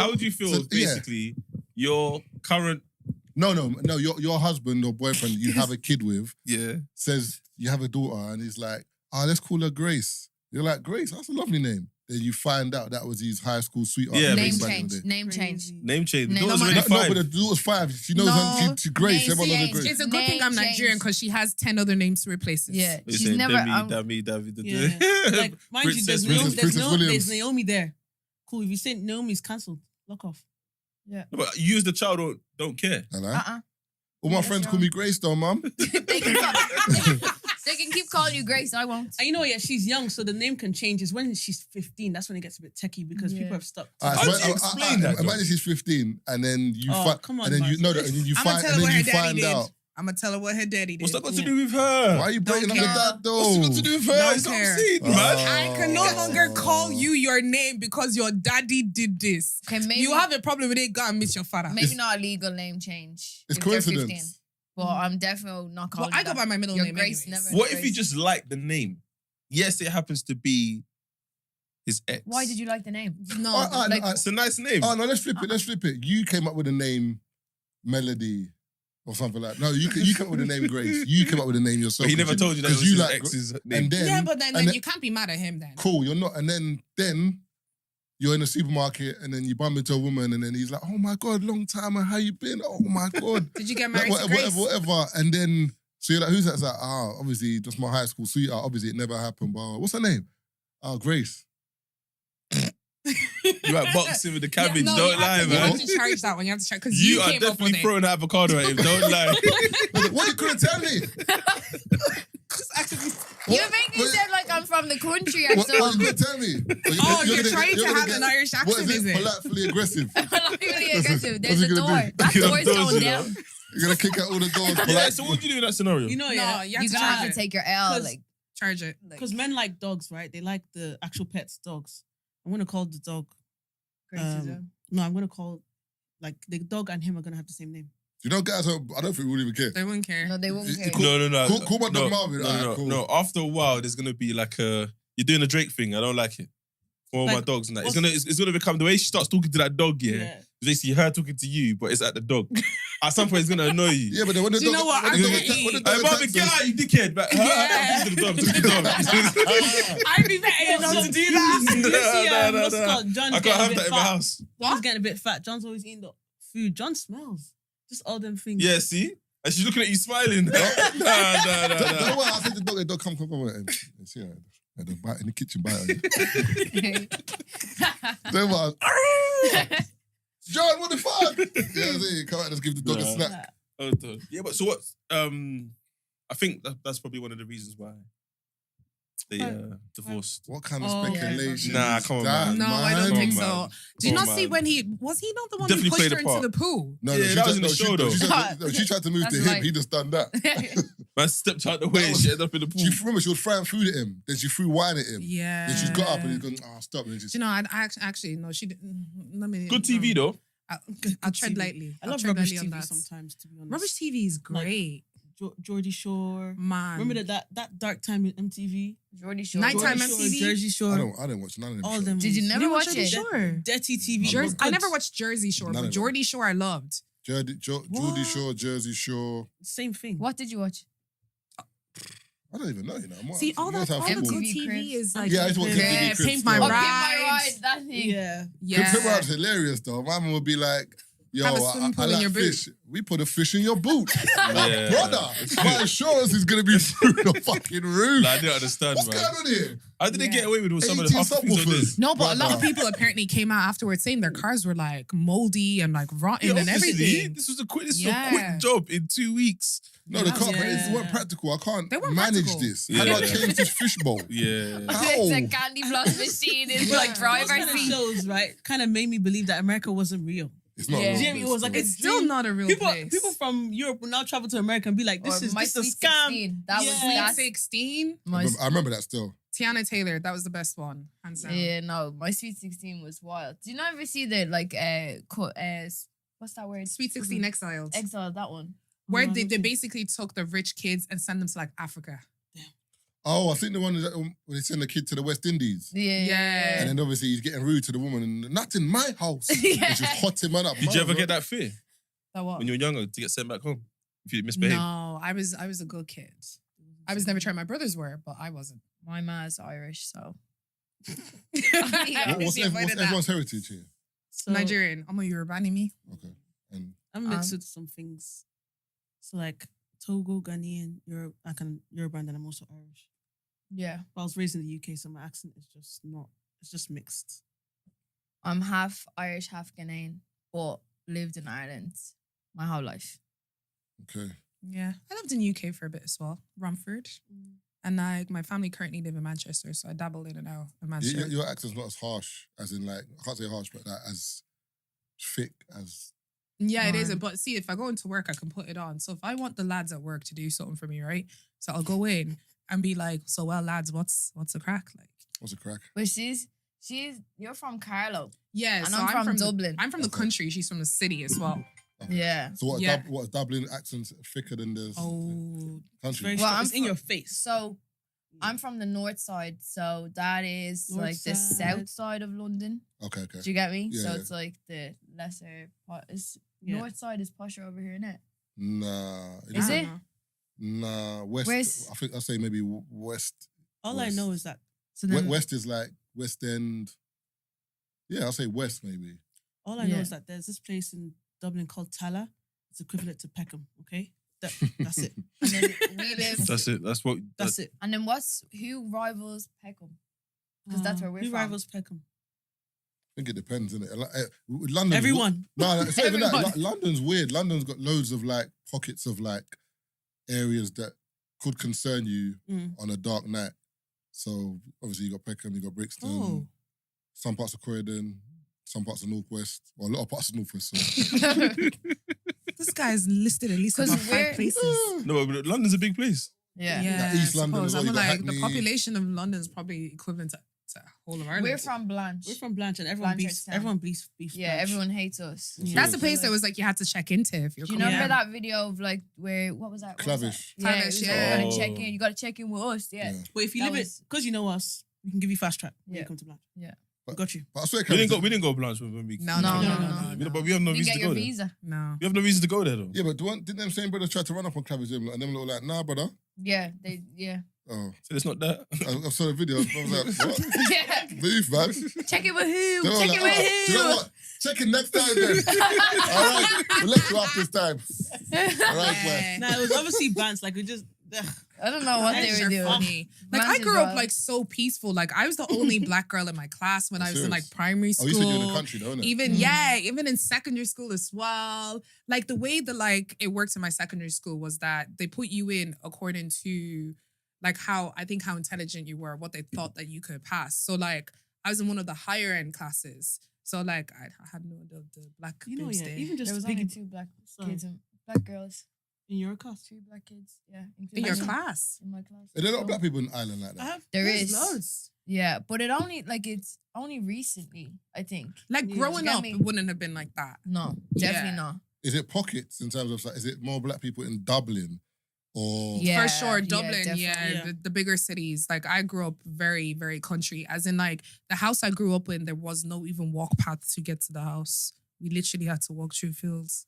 How would you feel if basically your current... No. Your husband or boyfriend you have a kid with says you have a daughter and he's like, let's call her Grace. You're like, Grace, that's a lovely name. Then you find out that was his high school sweetheart. Yeah, Name change. The daughter's already 5. No, but the daughter's 5. She knows she's Grace. Everyone knows her Grace. It's a good thing I'm Nigerian because she has 10 other names to replace it. Yeah, You're she's saying never. Demi. Like, mind you, there's Naomi there. Cool, if you say Naomi's cancelled, lock off. Yeah. No, but you as the child don't care. Hello? All my friends call me Grace though, mum. They can keep calling you Grace. I won't. And you know, she's young, so the name can change. It's when she's 15, that's when it gets a bit techie because people have stopped. How do you explain that? Imagine she's 15, and then you come on, and then you know that, and then you find out. I'm gonna tell her what her daddy did. What's that got to do with her? Why are you breaking up with that though? What's it got to do with her? Don't It's not care. obscene, man. I can no longer call you your name because your daddy did this. Okay, maybe you have a problem with it, go and meet your father. Maybe not a legal name change. It's if they're coincidence. 15. But I'm definitely not calling. I go by my middle Your name. Grace anyways. never. What if you just like the name? Yes, it happens to be his ex. Why did you like the name? No, It's a nice name. Oh no, let's flip it. You came up with the name Melody or something like that. No, you came up with the name Grace. You came up with the name yourself. But he never told you that it was his ex's name. And then, yeah, but then you can't be mad at him then. Cool, you're not. And then you're in a supermarket and then you bump into a woman and then he's like, oh my God, long time, how you been? Oh my God. Did you get married to Grace? Whatever. And then, so you're like, who's that? It's like, obviously, just my high school sweetheart. Obviously, it never happened, but what's her name? Grace. You like boxing with the cabbage, Yeah, no, don't lie, You man. have to charge that one. You have to charge because You you are came up with definitely it. throwing avocado at him, don't lie. What you couldn't tell me? You make me sound like I'm from the country or What you something. gonna tell me? You're trying to have an Irish accent, What is it? Politely aggressive. Politely aggressive. There's What's a he gonna door. do? That You're door's gonna going close it, down. You're gonna kick out all the doors. Yeah, so what would you do in that scenario? You know, No, yeah. you You're have to gonna have charge to it. take your L. 'Cause- Like, Charge it. Because men like dogs, right? They like the actual pets dogs. I'm going to call the dog. No, I'm going to call, like, the dog and him are going to have the same name. You know, guys, I don't think we would even care. They wouldn't care. no, they won't care. No. Call my dog Marvin. Alright, cool. No, after a while, there's gonna be like you're doing a Drake thing. I don't like it. For all my Like, dogs and that. It's gonna become the way she starts talking to that dog, yeah. It's basically her talking to you, but it's at the dog. At some point, it's gonna annoy you. Yeah, but then when the Do you dog, know what? when I'm the gonna dog, eat. when the Hey, dog Marvin, attacks get us- out, you dickhead. But Yeah. to the dog, to the dog. I'd be better not to do that. Did you see No. what's it called? John's I getting can't a have bit that in my fat. house. John's getting a bit fat. John's always eating the food. John smells. Just all them things. Yeah, see? And she's looking at you smiling. Nah. Don't worry, I said the dog, come. And see her. And the bite in the kitchen bite on you. Then what? John, what the fuck? Yeah, see, come out, let's give the dog a Nah. snack. Yeah, but so what? I think that's probably one of the reasons why they divorced. What kind of Oh, yeah. speculation? Nah, is come on, that, man. No, I don't Come think on, so. man. Do you Come not on, see man. when was he not the one Definitely who pushed played her a part. into the pool? No, Yeah, that was in the show, though. She tried to move to That's him. like- He just done that. Man stepped out the way and she ended up in the pool. Remember, she was throwing food at him. Then she threw wine at him. Yeah. Then she's got up and he's going, stop. And then Do just, you know, I actually no, she didn't. Let me. Good TV though. I'll tread TV. lightly. I I'll love tread rubbish lightly on TV that. sometimes, to be honest. Rubbish TV is great, Geordie Shore. man. Remember that dark time in MTV? Geordie Shore. Nighttime Geordie Shore, MTV? Jersey Shore. I don't watch none of them. all shows. them. Did you ones. never didn't watch Jersey it? Shore? Dirty TV. Jersey, but I good. never watched Jersey Shore, None but of Geordie Shore I loved. Geordie Shore, Jersey Shore. Same thing. What did you watch? I don't even know, you know. See, all that Must have good football. MTV TV Cribs. is like Yeah, I just watch yeah, MTV Cribs. Paint My Yeah. Oh, Pimp My Ride. Ride, that thing. Yeah. Yeah. Pimp My Ride's hilarious though. My mum would be like, yo, Have a I swimming pool in like your boot. fish. We put a fish in your boot. Yeah. Brother, my insurance is going to be through the fucking roof. Like, I didn't understand, What's man. going on here? How did they Yeah. get away with some of 18 the half the things they did? subwoofers. No, but a lot of Brother. people apparently came out afterwards saying their cars were like moldy and like rotten Yeah, and obviously, everything. This was a quick Yeah. job in 2 weeks. No, they can't. Yeah. It weren't practical. I can't They weren't manage practical. this. How do I Yeah. change this fish bowl? Yeah. How? It's a candy floss machine. It's like Those driver's kind of seat. shows, right, kind of made me believe that America wasn't real. It's not. Yeah. real. Jimmy was like, It's still not a real place. People from Europe will now travel to America and be like, this Or is My this a Sweet scam. 16. That was Yeah. Sweet that. 16. I remember that still. Tiana Taylor, that was the best one, hands down. Yeah, no, My Sweet 16 was wild. Do you not ever see the what's that word? Sweet 16 Exiled. Exile, that one. Where Oh, they okay. basically took the rich kids and sent them to like Africa. Oh, I think the one that when they send the kid to the West Indies. Yeah. And then obviously he's getting rude to the woman and not in my house. Yeah. And she's hotting man up. Did you ever get that fear That what? when you were younger to get sent back home if you misbehaved? No, I was a good kid. I was never trying. My brothers were, but I wasn't. My ma's Irish, so. What's everyone's heritage here? So, Nigerian. I'm a Yoruba me. Okay. And I'm mixed with some things. So like Togo, Ghanaian, Yoruba, and then I'm also Irish. Yeah. But I was raised in the UK, so my accent is just not. It's just mixed. I'm half Irish, half Ghanaian, but lived in Ireland my whole life. okay. Yeah, I lived in UK for a bit as well, Romford, and my family currently live in Manchester, so I dabble in and out of Manchester. Your accent's not as harsh as in like I can't say harsh, but like as thick as. Yeah, it is. Mine. But see, if I go into work, I can put it on. So if I want the lads at work to do something for me, right? So I'll go in and be like, "So well, lads, what's the crack?" Like, What's a crack? But you're from Carlow. yeah, And so I'm from Dublin. I'm from the Okay. country. She's from the city as well. Okay. Yeah. So what? Yeah. What Dublin accent's thicker than the Oh, It's country? very Well, strong. I'm It's in from- your face. So I'm from the north side, so that is North like the side. south side of London. Okay. Okay. Do you get me? Yeah, So yeah. it's like the lesser part. Yeah. North side is posher over here, innit? Nah. Is I it? don't know. Nah. West. Where's- I think I'll say maybe West. All I West. know is that So then, West is like West End. Yeah, I'll say West maybe. all I know Yeah. is that there's this place in Dublin called Tala. It's equivalent to Peckham. Okay, that's it. and then we live. That's it. That's what. That's it. And then who rivals Peckham? Because that's where we're Who from. rivals Peckham? I think it depends, innit? London. Everyone. No, it's not even that. Everyone. London's weird. London's got loads of like pockets of like areas that could concern you Mm. on a dark night. So obviously you got Peckham, you got Brixton, Oh, some parts of Croydon, some parts of Northwest, or a lot of parts of Northwest. So. This guy's listed at least 'Cause about we're- 5 places. No, but London's a big place. yeah. Yeah, East I London as suppose. well, I'm you got like Hackney. the population of London is probably equivalent to whole of Ireland. We're from Blanche. we're from Blanche, and everyone Blanchard beefs. town. Everyone beefs. Yeah, Blanche. everyone hates us. Yeah. That's the place that was like you had to check into if you're Do you coming. remember Yeah. that video of like where what was that? Clavish. Yeah, it Clavish, was like, yeah. You gotta check Oh. in. You gotta check in with us. Yeah. But if you That live was- it, because you know us, we can give you fast track when Yeah. you come to Blanche. Yeah. We got you. But I swear, We didn't go Blanche when we. No, No, no, no, no, no, no. no. But we have no You reason get to your go there. visa. No. We have no reason to go there though. Yeah, but didn't them same brothers try to run up on Clavish and them little like, nah, brother. Yeah, yeah. Oh, So it's not that. I saw the video. I was like, what? yeah. Move, man. Check it with who? They were Check like, it with "Oh, do you know who? what? Check it next time then. All right, we'll let you off this time. All right, man. Nah, it was obviously bands. Like we just. Ugh. I don't know what they Guys were are doing. funny. Like I Man's grew up wild. like so peaceful. Like I was the only black girl in my class when I was in like Serious? primary Oh, school. you said you were in the country though, innit? Even Mm. even in secondary school as well. Like the way that like it worked in my secondary school was that they put you in according to like how intelligent you were, what they thought that you could pass. So like I was in one of the higher end classes. So like I had no the black You know, boobs yeah. there. Even There just was big only 2 black kids and black girls. in your class. 2 black kids. Yeah. in including your me. class. In my class. Are there not So- black people in Ireland like I that? have. There There's is. loads. Yeah, but it's only recently, I think. Like Yeah. growing Get up, me? it wouldn't have been like that. No, Yeah. definitely not. Is it pockets in terms of like, is it more black people in Dublin or Yeah. For sure, yeah, Dublin, definitely. Yeah. the bigger cities. Like I grew up very, very country. As in, like the house I grew up in, there was no even walk path to get to the house. We literally had to walk through fields.